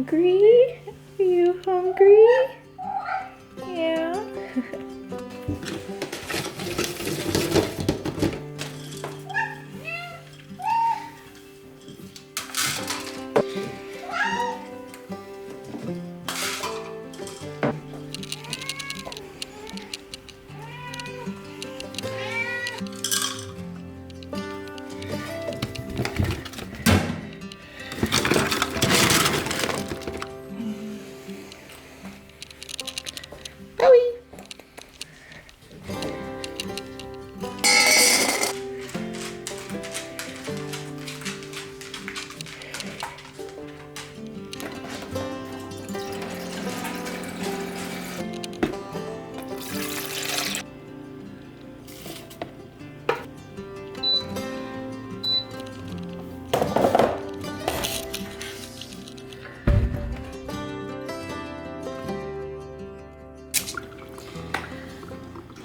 hungry? Are you hungry? Yeah.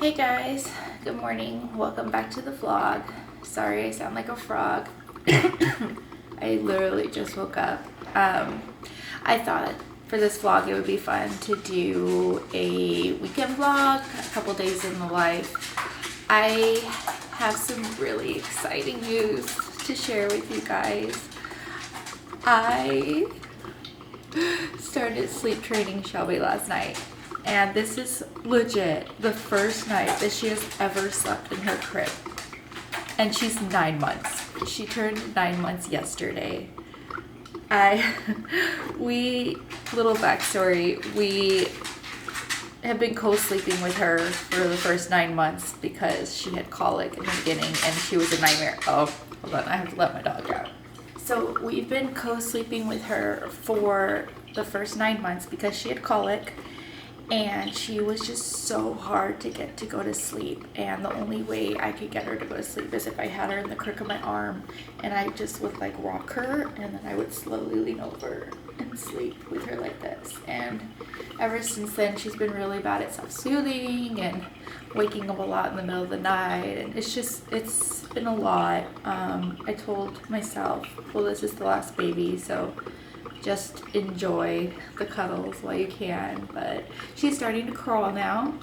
Hey guys, good morning. Welcome back to the vlog. Sorry I sound like a frog. I literally just woke up. I thought for this vlog it would be fun to do a weekend vlog, a couple days in the life. I have some really exciting news to share with you guys. I started sleep training Shelby last night. And this is legit the first night that she has ever slept in her crib. And she's 9 months. She turned 9 months yesterday. Little backstory, we have been co-sleeping with her for the first 9 months because she had colic in the beginning and she was a nightmare. Oh, hold on, I have to let my dog out. So we've been co-sleeping with her for the first 9 months because she had colic. And she was just so hard to get to go to sleep, and the only way I could get her to go to sleep is if I had her in the crook of my arm and I just would like rock her, and then I would slowly lean over and sleep with her like this. And ever since then she's been really bad at self-soothing and waking up a lot in the middle of the night, and it's been a lot. I told myself, well, this is the last baby, so just enjoy the cuddles while you can. But she's starting to crawl now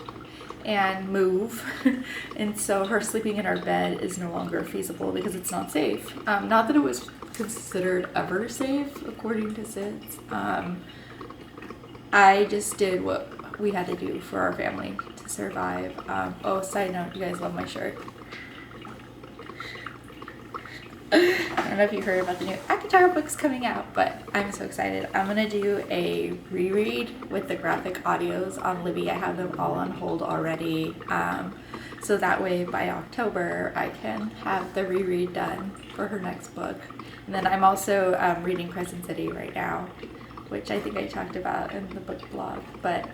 and move. And so her sleeping in our bed is no longer feasible because it's not safe. Not that it was considered ever safe according to SIDS. I just did what we had to do for our family to survive. Oh, side note, you guys love my shirt. I don't know if you heard about the new ACOTAR books coming out, but I'm so excited. I'm going to do a reread with the graphic audios on Libby. I have them all on hold already. So that way by October I can have the reread done for her next book. And then I'm also reading Crescent City right now, which I think I talked about in the book blog. But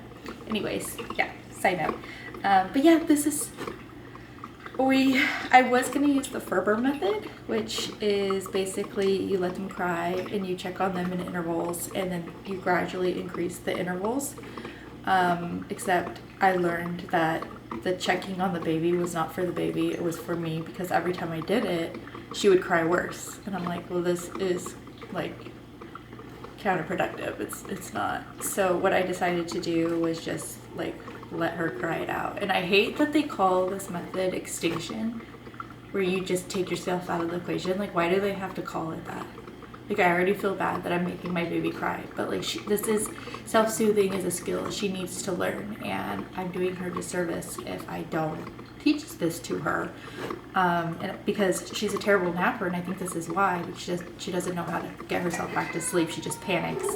anyways, yeah, side note. But yeah, this is... I was going to use the Ferber method, which is basically you let them cry and you check on them in intervals, and then you gradually increase the intervals. Except I learned that the checking on the baby was not for the baby, it was for me, because every time I did it, she would cry worse. And I'm like, well, this is like counterproductive. It's not. So what I decided to do was just like let her cry it out. And I hate that they call this method extinction, where you just take yourself out of the equation. Like, why do they have to call it that? Like, I already feel bad that I'm making my baby cry, but like this is self-soothing is a skill she needs to learn, and I'm doing her disservice if I don't teach this to her. And because she's a terrible napper, and I think this is why, she doesn't know how to get herself back to sleep. She just panics.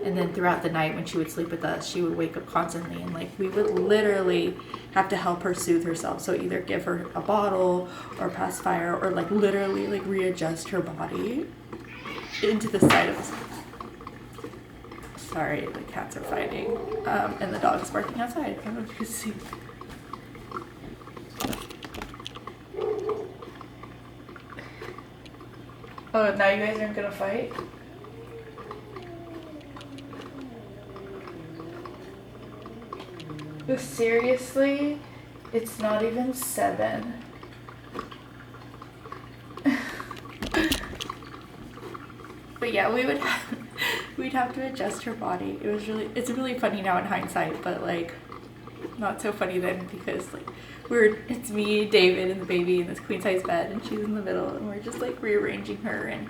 And then throughout the night when she would sleep with us, she would wake up constantly, and like we would literally have to help her soothe herself. So either give her a bottle or pacifier, or like literally like readjust her body into the side of us. Sorry, the cats are fighting, and the dog is barking outside. I don't know if you can see. Oh, now you guys aren't gonna fight? But seriously, it's not even 7. But yeah, we would we'd have to adjust her body. It's really funny now in hindsight, but like not so funny then, because like it's me, David, and the baby in this queen size bed, and she's in the middle, and we're just like rearranging her, and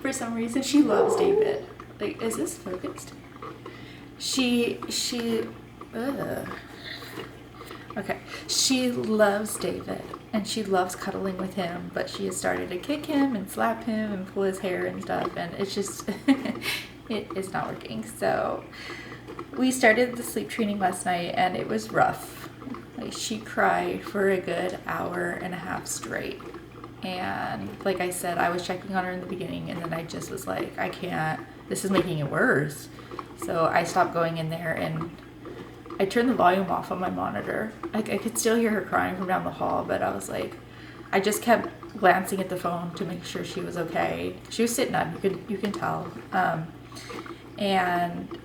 for some reason she loves David. Like, is this focused? Okay, she loves David and she loves cuddling with him, but she has started to kick him and slap him and pull his hair and stuff, and it's just it is not working. So we started the sleep training last night and it was rough. Like, she cried for a good hour and a half straight, and like I said, I was checking on her in the beginning, and then I just was like, I can't, this is making it worse. So I stopped going in there and I turned the volume off on my monitor. I could still hear her crying from down the hall, but I was like, I just kept glancing at the phone to make sure she was okay. She was sitting up, you can tell. And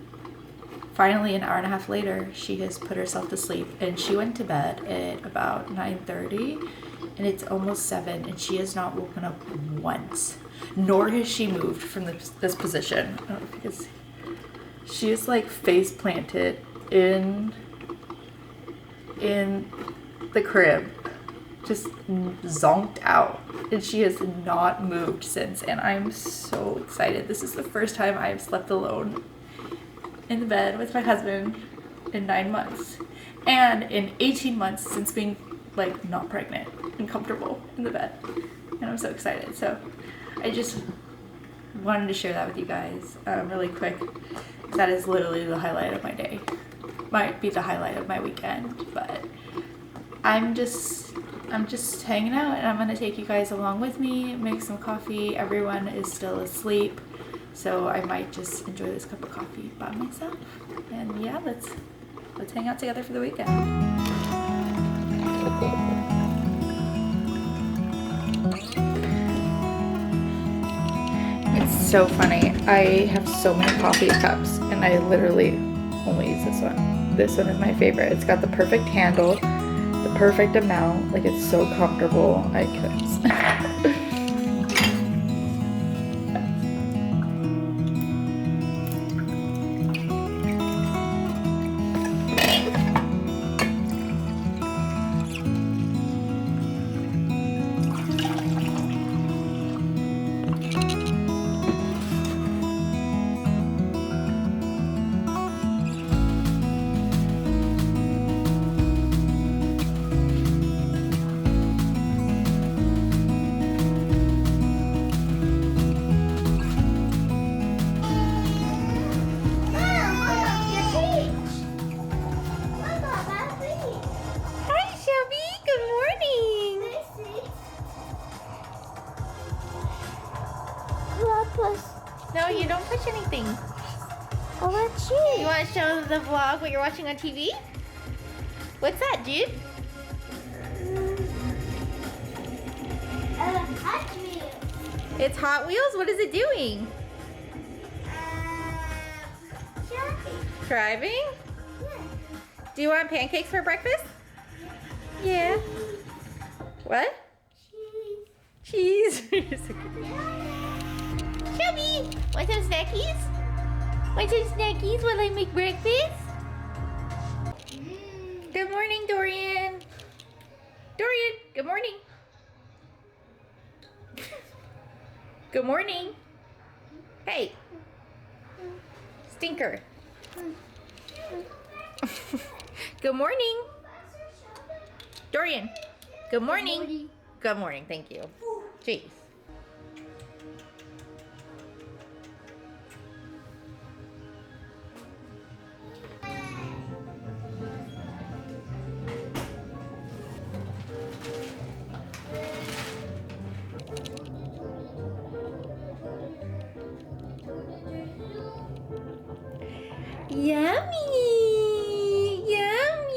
finally, an hour and a half later, she has put herself to sleep, and she went to bed at about 9:30, and it's almost 7, and she has not woken up once, nor has she moved from this position, because she is like face planted in the crib, just zonked out, and she has not moved since. And I'm so excited. This is the first time I've slept alone in the bed with my husband in 9 months, and in 18 months since being like not pregnant and comfortable in the bed. And I'm so excited. So I just wanted to share that with you guys really quick. That is literally the highlight of my day. Might be the highlight of my weekend, but I'm just hanging out, and I'm gonna take you guys along with me, make some coffee. Everyone is still asleep, so I might just enjoy this cup of coffee by myself. And yeah, let's hang out together for the weekend. It's so funny. I have so many coffee cups, and I literally only use this one. This one is my favorite. It's got the perfect handle, the perfect amount. Like, it's so comfortable. I could. No, you don't push anything. I want you. You want to show the vlog what you're watching on TV? What's that, dude? Hot Wheels. It's Hot Wheels? What is it doing? Driving. Driving? Yeah. Do you want pancakes for breakfast? Yeah. What? Cheese. Cheese. Shelby, want some snackies? Want some snackies while I make breakfast? Good morning, Dorian. Dorian, good morning. Good morning. Hey. Stinker. Good morning. Dorian, good morning. Good morning, thank you. Jeez. Yummy! Yummy!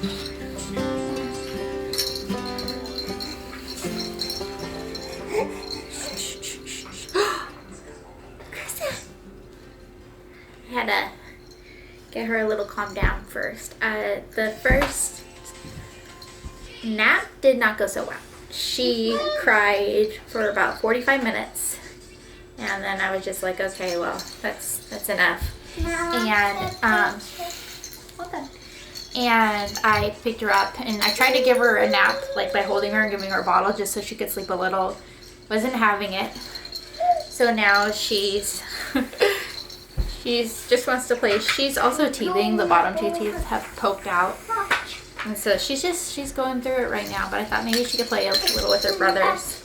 I had to get her a little calmed down first. The first nap did not go so well. She cried for about 45 minutes, and then I was just like, okay, well, that's enough. And hold on. And I picked her up, and I tried to give her a nap, like by holding her and giving her a bottle just so she could sleep a little. Wasn't having it. So now she's just wants to play. She's also teething. The bottom two teeth have poked out. And so she's going through it right now, but I thought maybe she could play a little with her brothers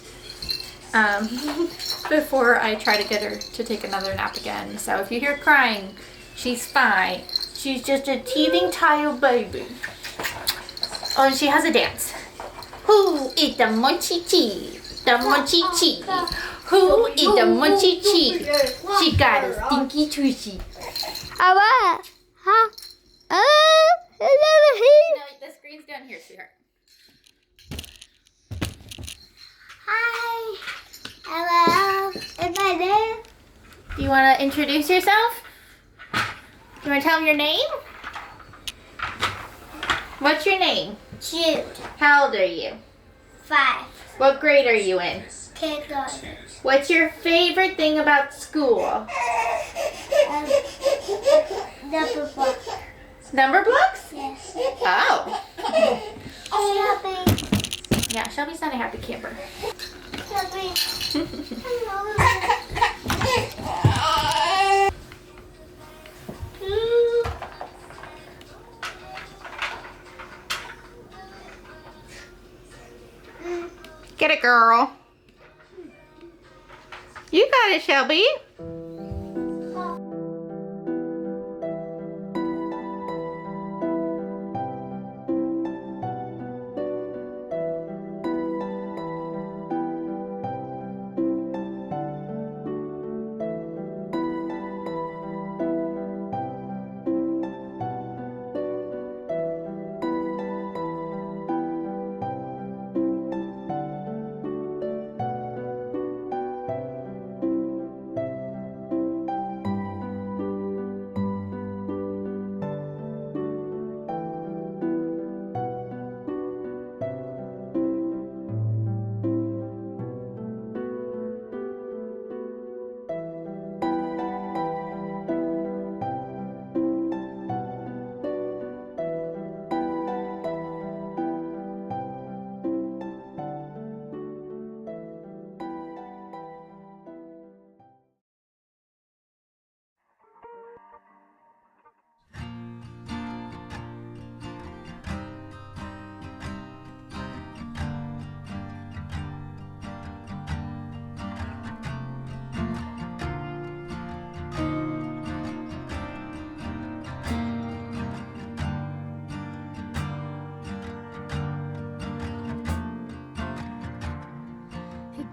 before I try to get her to take another nap again. So if you hear crying, she's fine. She's just a teething tired baby. Oh, and she has a dance. Who eat the mochi cheese? The mochi cheese. Who eat the mochi cheese? She got a stinky tushy. Huh? No, the screen's down here, sweetheart. Hi. Hello. Am I there? Do you want to introduce yourself? You want to tell them your name? What's your name? Jude. How old are you? 5. What grade are you in? Kindergarten. What's your favorite thing about school? Number 1. Number blocks? Yes. Oh. Shelby. Yeah, Shelby's not a happy camper. Shelby. Get it, girl. You got it, Shelby.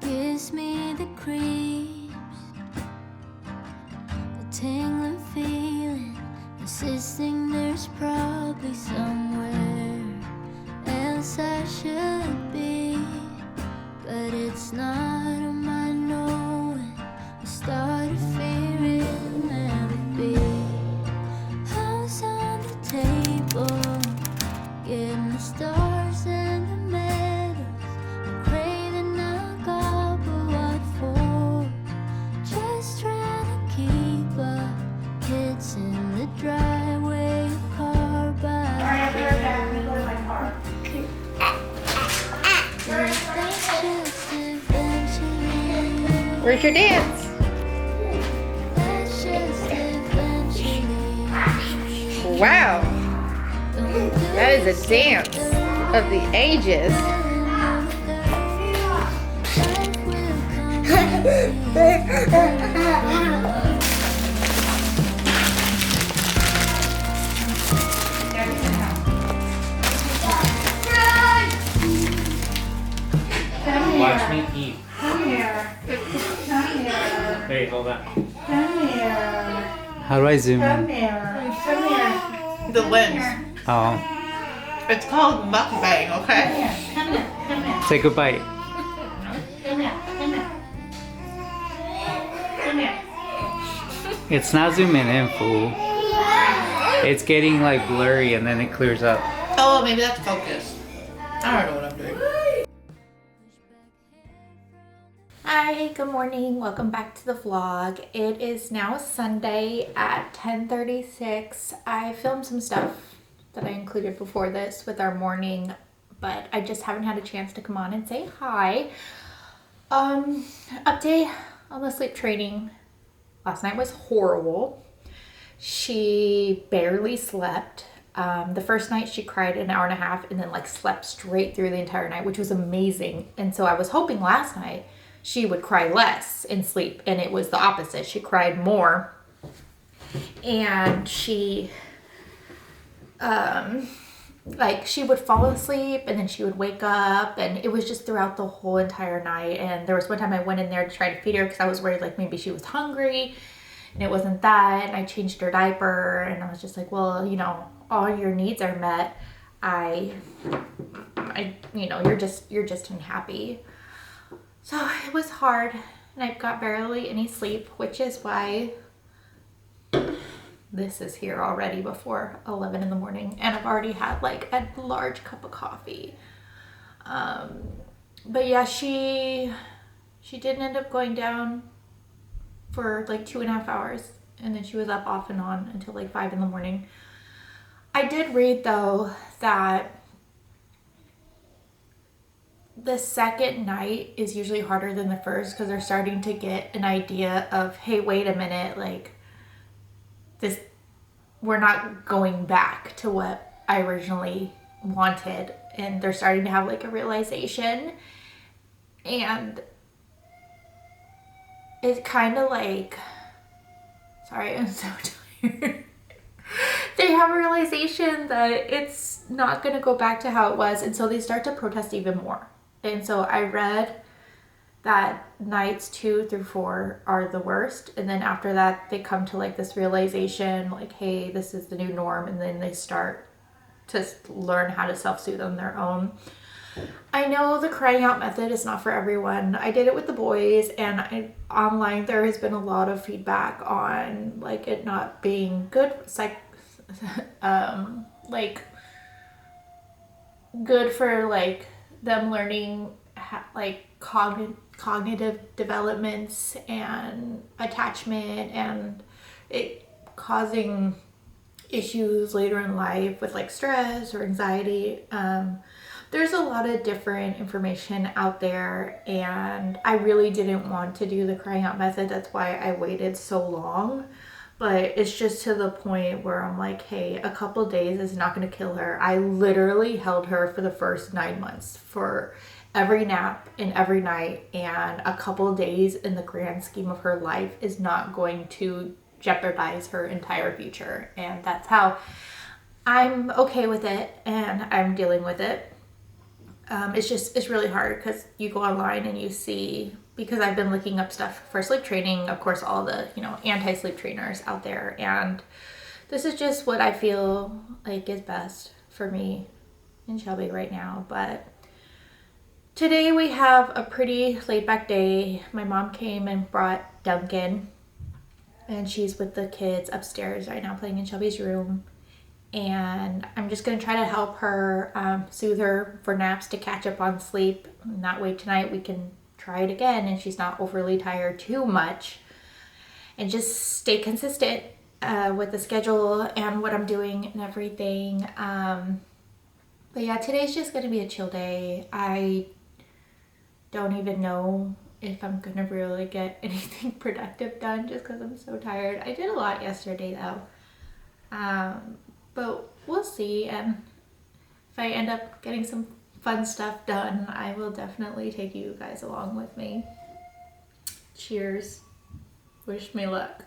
Gives me the creeps, the tingling feeling, insisting there's probably somewhere else I should be, but it's not on my knowing. I start to fear it'll never be. House on the table, getting the stars and the medals, I'm craving alcohol, but what for? Just trying to keep up. Kids in the driveway, a car by. Alright, I'll be right back. I'm gonna go to my car. Where's your dance? Wow. That is a dance of the ages. Watch me eat. Come here. Come here. Wait, hold on. Come here. How do I zoom Come in? here. Come here. The lens. Oh. It's called mukbang, okay? Take a bite. It's not zooming in, fool. It's getting like blurry and then it clears up. Oh, maybe that's focus. I don't know what I'm doing. Hi, good morning. Welcome back to the vlog. It is now Sunday at 10:36. I filmed some stuff that I included before this with our morning, but I just haven't had a chance to come on and say hi. Update on the sleep training. Last night was horrible. She barely slept. The first night she cried an hour and a half and then like slept straight through the entire night, which was amazing. And so I was hoping last night she would cry less in sleep, and it was the opposite. She cried more, and she she would fall asleep and then she would wake up, and it was just throughout the whole entire night. And there was one time I went in there to try to feed her because I was worried like maybe she was hungry, and it wasn't that. And I changed her diaper, and I was just like, well, you know, all your needs are met. You know, you're just unhappy. So it was hard, and I got barely any sleep, which is why this is here already before 11 in the morning, and I've already had like a large cup of coffee. But yeah, she didn't end up going down for like 2.5 hours, and then she was up off and on until like 5 in the morning. I did read though that the second night is usually harder than the first because they're starting to get an idea of, hey, wait a minute, like this, we're not going back to what I originally wanted. And they're starting to have like a realization, and it's kind of like, sorry, I'm so tired. They have a realization that it's not going to go back to how it was, and so they start to protest even more. And so I read that nights 2 through 4 are the worst, and then after that they come to like this realization like, hey, this is the new norm, and then they start to learn how to self-soothe on their own. I know the crying out method is not for everyone. I did it with the boys, and online there has been a lot of feedback on like it not being good, good for like them learning like cognitive developments and attachment, and it causing issues later in life with like stress or anxiety. There's a lot of different information out there, and I really didn't want to do the crying out method. That's why I waited so long. But it's just to the point where I'm like, hey, a couple days is not going to kill her. I literally held her for the first 9 months for every nap and every night, and a couple days in the grand scheme of her life is not going to jeopardize her entire future. And that's how I'm okay with it, and I'm dealing with it. It's really hard because you go online and you see, because I've been looking up stuff for sleep training, of course, all the, you know, anti-sleep trainers out there, and this is just what I feel like is best for me and Shelby right now. But today we have a pretty laid back day. My mom came and brought Duncan, and she's with the kids upstairs right now playing in Shelby's room. And I'm just going to try to help her soothe her for naps to catch up on sleep. And that way tonight we can try it again and she's not overly tired too much. And just stay consistent with the schedule and what I'm doing and everything. But yeah, today's just going to be a chill day. I don't even know if I'm going to really get anything productive done just because I'm so tired. I did a lot yesterday though. But we'll see, and if I end up getting some fun stuff done, I will definitely take you guys along with me. Cheers. Wish me luck.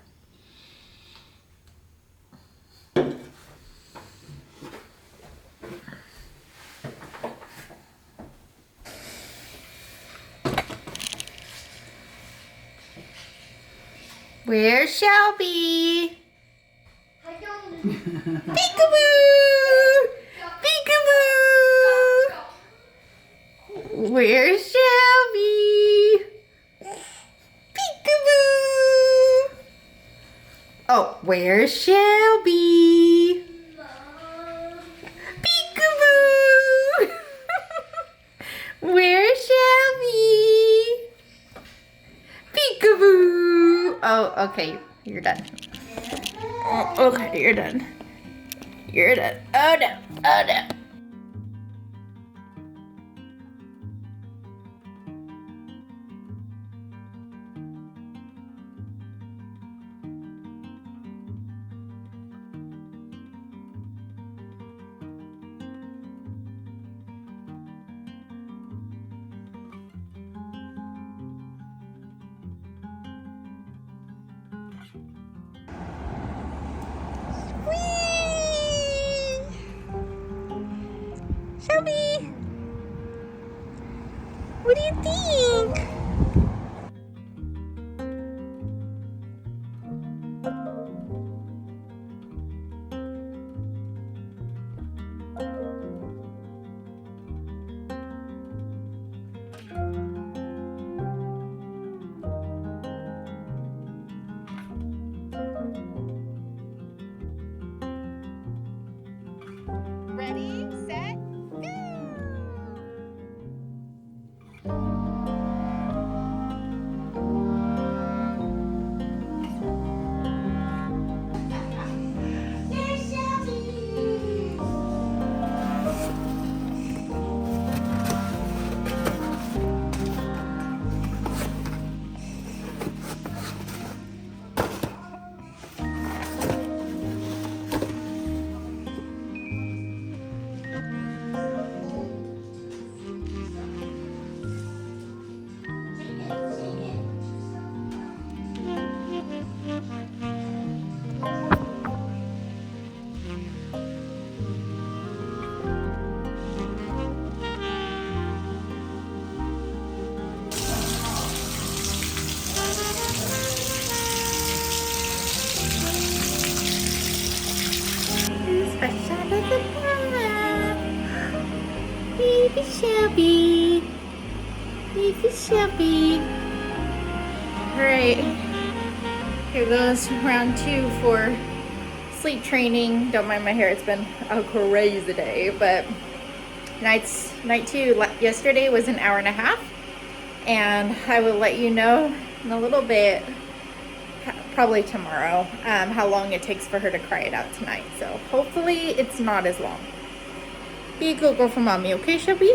Where's Shelby? Peekaboo! Peekaboo! Where's Shelby? Peekaboo! Oh, where's Shelby? Peekaboo! Where's Shelby? Peekaboo! Oh, okay, you're done. Oh, okay, you're done. You're done. Oh no, oh no. Shelby, what do you think? Ready, set, go! There's Shelby. Fresh out of the bath. Baby Shelby. Baby Shelby. Alright. Here goes round 2 for sleep training. Don't mind my hair, it's been a crazy day, but night 2 yesterday was an hour and a half, and I will let you know in a little bit, probably tomorrow, how long it takes for her to cry it out tonight. So hopefully it's not as long. Be a good girl for mommy, okay, Shelby?